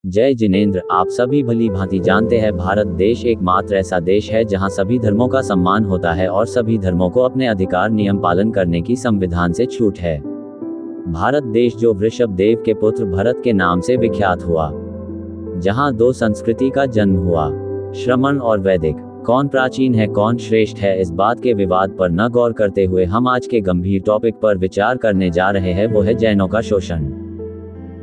जय जिनेंद्र। आप सभी भली भांति जानते हैं, भारत देश एकमात्र ऐसा देश है जहां सभी धर्मों का सम्मान होता है और सभी धर्मों को अपने अधिकार नियम पालन करने की संविधान से छूट है। भारत देश जो वृषभ देव के पुत्र भरत के नाम से विख्यात हुआ, जहां दो संस्कृति का जन्म हुआ, श्रमण और वैदिक। कौन प्राचीन है, कौन श्रेष्ठ है, इस बात के विवाद पर न गौर करते हुए हम आज के गंभीर टॉपिक पर विचार करने जा रहे हैं, वो है जैनों का शोषण।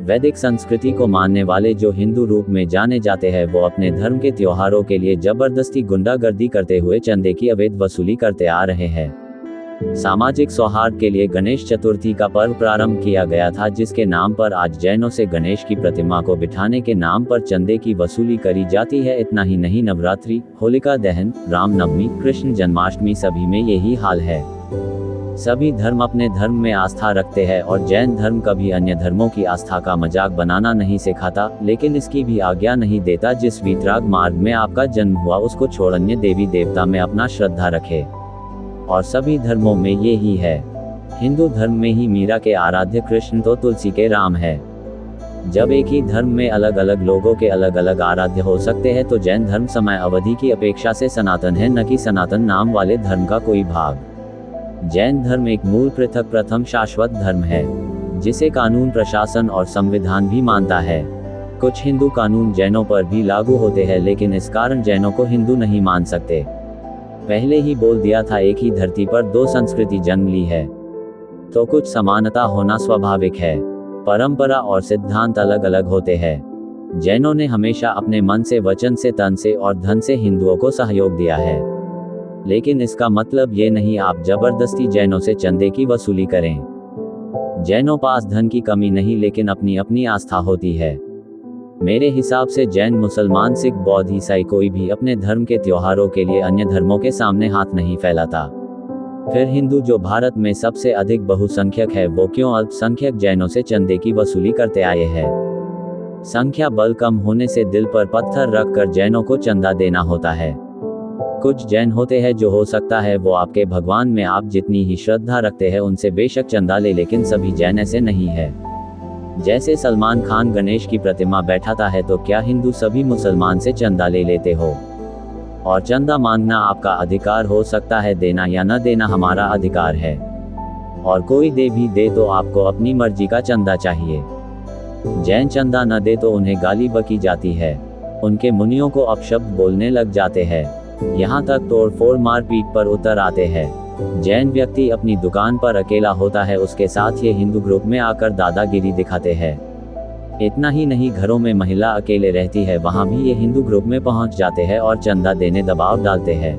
वैदिक संस्कृति को मानने वाले जो हिंदू रूप में जाने जाते हैं, वो अपने धर्म के त्योहारों के लिए जबरदस्ती गुंडागर्दी करते हुए चंदे की अवैध वसूली करते आ रहे हैं। सामाजिक सौहार्द के लिए गणेश चतुर्थी का पर्व प्रारंभ किया गया था, जिसके नाम पर आज जैनों से गणेश की प्रतिमा को बिठाने के नाम पर चंदे की वसूली करी जाती है। इतना ही नहीं, नवरात्रि, होलिका दहन, रामनवमी, कृष्ण जन्माष्टमी, सभी में यही हाल है। सभी धर्म अपने धर्म में आस्था रखते हैं और जैन धर्म कभी अन्य धर्मों की आस्था का मजाक बनाना नहीं सिखाता, लेकिन इसकी भी आज्ञा नहीं देता जिस वीतराग मार्ग में आपका जन्म हुआ उसको छोड़ अन्य देवी देवता में अपना श्रद्धा रखे। और सभी धर्मों में ये ही है। हिंदू धर्म में ही मीरा के आराध्य कृष्ण तो तुलसी के राम है। जब एक ही धर्म में अलग अलग लोगों के अलग अलग आराध्य हो सकते हैं, तो जैन धर्म समय अवधि की अपेक्षा से सनातन है, न कि सनातन नाम वाले धर्म का कोई भाग। जैन धर्म एक मूल पृथक प्रथम शाश्वत धर्म है, जिसे कानून, प्रशासन और संविधान भी मानता है। कुछ हिंदू कानून जैनों पर भी लागू होते हैं, लेकिन इस कारण जैनों को हिंदू नहीं मान सकते। पहले ही बोल दिया था, एक ही धरती पर दो संस्कृति जन्म ली है, तो कुछ समानता होना स्वाभाविक है। परंपरा और सिद्धांत अलग अलग होते हैं। जैनों ने हमेशा अपने मन से, वचन से, तन से और धन से हिंदुओं को सहयोग दिया है, लेकिन इसका मतलब ये नहीं आप जबरदस्ती जैनों से चंदे की वसूली करें। जैनों पास धन की कमी नहीं, लेकिन अपनी अपनी आस्था होती है। मेरे हिसाब से जैन, मुसलमान, सिख, बौद्ध, ईसाई कोई भी अपने धर्म के त्योहारों के लिए अन्य धर्मों के सामने हाथ नहीं फैलाता। फिर हिंदू, जो भारत में सबसे अधिक बहुसंख्यक है, वो क्यों अल्पसंख्यक जैनों से चंदे की वसूली करते आए हैं? संख्या बल कम होने से दिल पर पत्थर रखकर जैनों को चंदा देना होता है। कुछ जैन होते हैं जो हो सकता है वो आपके भगवान में आप जितनी ही श्रद्धा रखते हैं उनसे बेशक चंदा ले, लेकिन सभी जैन ऐसे नहीं है। जैसे सलमान खान गणेश की प्रतिमा बैठाता है, तो क्या हिंदू सभी मुसलमान से चंदा ले लेते हो? और चंदा मांगना आपका अधिकार हो सकता है, देना या न देना हमारा अधिकार है। और कोई दे भी दे तो आपको अपनी मर्जी का चंदा चाहिए। जैन चंदा न दे तो उन्हें गाली बकी जाती है, उनके मुनियों को अपशब्द बोलने लग जाते हैं, यहाँ तक तोड़फोड़ मारपीट पर उतर आते हैं। जैन व्यक्ति अपनी दुकान पर अकेला होता है, उसके साथ ये हिंदू ग्रुप में आकर दादागिरी दिखाते हैं। इतना ही नहीं, घरों में महिला अकेले रहती है, वहाँ भी ये हिंदू ग्रुप में पहुँच जाते हैं और चंदा देने दबाव डालते हैं।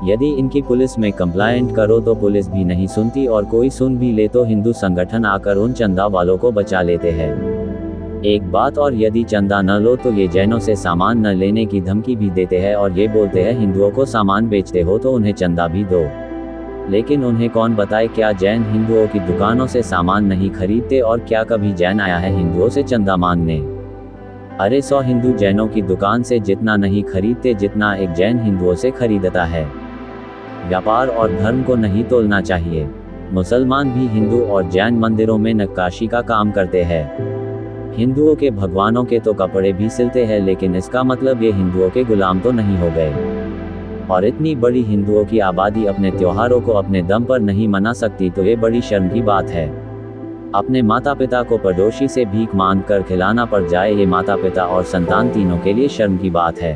यदि इनकी पुलिस में कंप्लायंट करो तो पुलिस भी नहीं सुनती, और कोई सुन भी ले तो हिंदू संगठन आकर उन चंदा वालों को बचा लेते हैं। एक बात और, यदि चंदा न लो तो ये जैनों से सामान न लेने की धमकी भी देते हैं और ये बोलते हैं हिंदुओं को सामान बेचते हो तो उन्हें चंदा भी दो। लेकिन उन्हें कौन बताए, क्या जैन हिंदुओं की दुकानों से सामान नहीं खरीदते? और क्या कभी जैन आया है हिंदुओं से चंदा मांगने? अरे 100 हिंदू जैनों की दुकान से जितना नहीं खरीदते जितना एक जैन हिंदुओं से खरीदता है। व्यापार और धर्म को नहीं तोलना चाहिए। मुसलमान भी हिंदू और जैन मंदिरों में नक्काशी का काम करते हैं। हिंदुओं के भगवानों के तो कपड़े भी सिलते हैं, लेकिन इसका मतलब ये हिंदुओं के गुलाम तो नहीं हो गए। और इतनी बड़ी हिंदुओं की आबादी अपने त्योहारों को अपने दम पर नहीं मना सकती, तो ये बड़ी शर्म की बात है। अपने माता पिता को पड़ोसी से भीख मांग कर खिलाना पड़ जाए, ये माता पिता और संतान तीनों के लिए शर्म की बात है।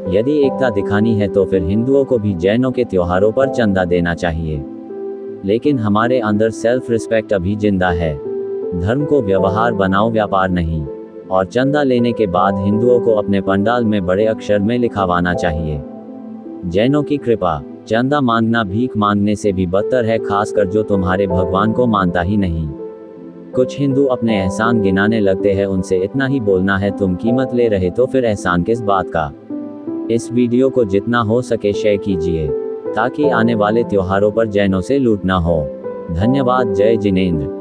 यदि एकता दिखानी है तो फिर हिंदुओं को भी जैनों के त्योहारों पर चंदा देना चाहिए। लेकिन हमारे अंदर सेल्फ रिस्पेक्ट अभी जिंदा है। धर्म को व्यवहार बनाओ, व्यापार नहीं। और चंदा लेने के बाद हिंदुओं को अपने पंडाल में बड़े अक्षर में लिखवाना चाहिए, जैनों की कृपा। चंदा मांगना भीख मांगने से भी बदतर है, खासकर जो तुम्हारे भगवान को मानता ही नहीं। कुछ हिंदू अपने एहसान गिनाने लगते हैं, उनसे इतना ही बोलना है, तुम कीमत ले रहे तो फिर एहसान किस बात का? इस वीडियो को जितना हो सके शेयर कीजिए, ताकि आने वाले त्योहारों पर जैनों से लूट ना हो। धन्यवाद। जय जिनेंद्र।